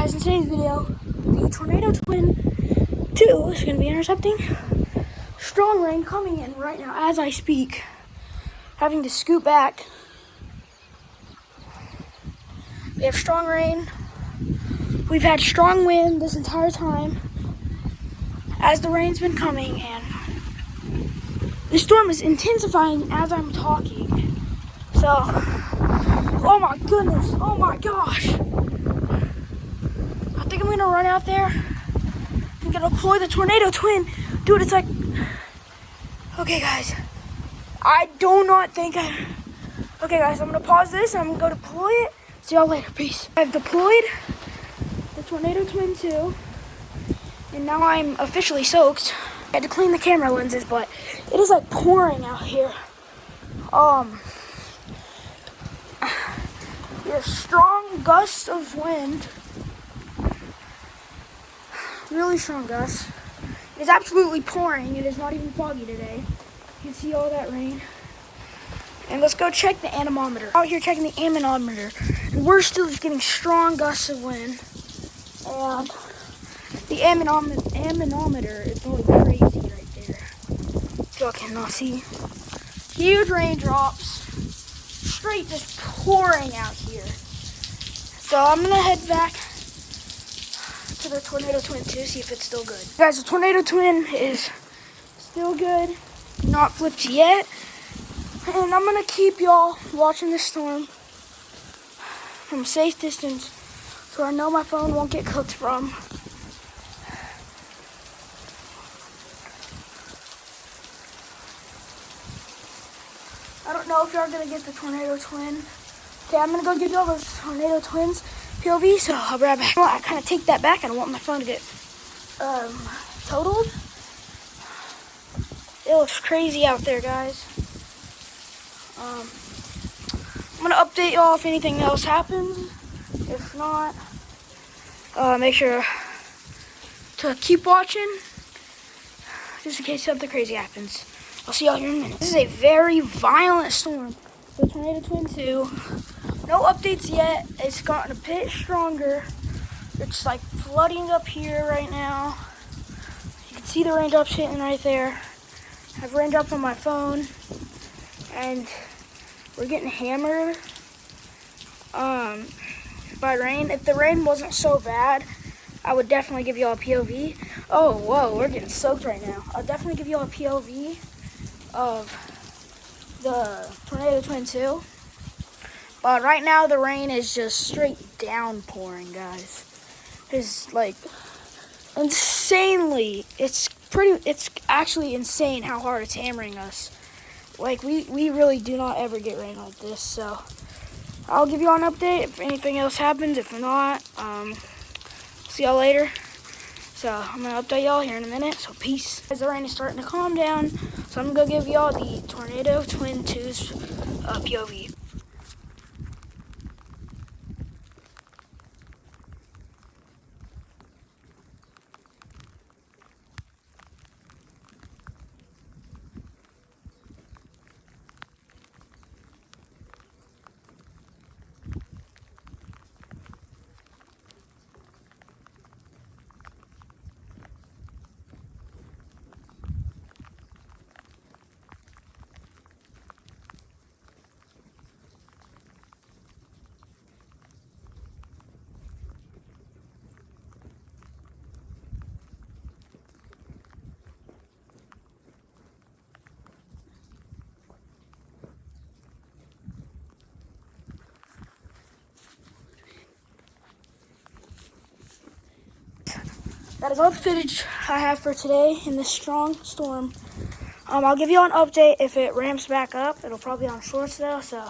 guys, in today's video, the Tornado Twin 2 is going to be intercepting strong rain coming in right now as I speak. Having to scoot back. We have strong rain. We've had strong wind this entire time as the rain's been coming, and the storm is intensifying as I'm talking. So, oh my goodness, oh my gosh. I think I'm gonna run out there. I'm gonna deploy the Tornado Twin. Dude, it's like, okay guys, I do not think okay guys, I'm gonna pause this and I'm gonna go deploy it. See y'all later, peace. I've deployed the Tornado Twin 2, and now I'm officially soaked. I had to clean the camera lenses, but it is like pouring out here. There's strong gusts of wind. Really strong gusts. It is absolutely pouring. It is not even foggy today. You can see all that rain. And let's go check the anemometer. Out here checking the anemometer, and we're still just getting strong gusts of wind. And the anemometer is going crazy right there. Y'all cannot see. Huge raindrops, straight just pouring out here. So I'm gonna head back to the Tornado Twin 2, see if it's still good. Guys, the Tornado Twin is still good, not flipped yet. And I'm gonna keep y'all watching this storm from a safe distance so I know my phone won't get cooked from. I don't know if y'all are gonna get the Tornado Twin. Okay, I'm gonna go give y'all those Tornado Twins POV, so I'll be right back. Well, I kind of take that back. I don't want my phone to get totaled. It looks crazy out there, guys. I'm gonna update y'all if anything else happens. If not, make sure to keep watching just in case something crazy happens. I'll see y'all here in a minute. This is a very violent storm. The Tornado Twin 2. No updates yet. It's gotten a bit stronger. It's like flooding up here right now. You can see the raindrops hitting right there. I have raindrops on my phone, and we're getting hammered by rain. If the rain wasn't so bad, I would definitely give y'all a POV. Oh, whoa, we're getting soaked right now. I'll definitely give y'all a POV of the Tornado Twin 2. But right now the rain is just straight downpouring, guys. It's like insanely, it's actually insane how hard it's hammering us. Like, we really do not ever get rain like this. So I'll give you an update if anything else happens. If not, see y'all later. So I'm gonna update y'all here in a minute. So peace. As the rain is starting to calm down, so I'm gonna go give y'all the Tornado Twin 2's POV. That is all the footage I have for today in this strong storm. I'll give you an update if it ramps back up. It'll probably be on shorts though. So,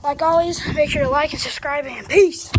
like always, make sure to like and subscribe, and peace.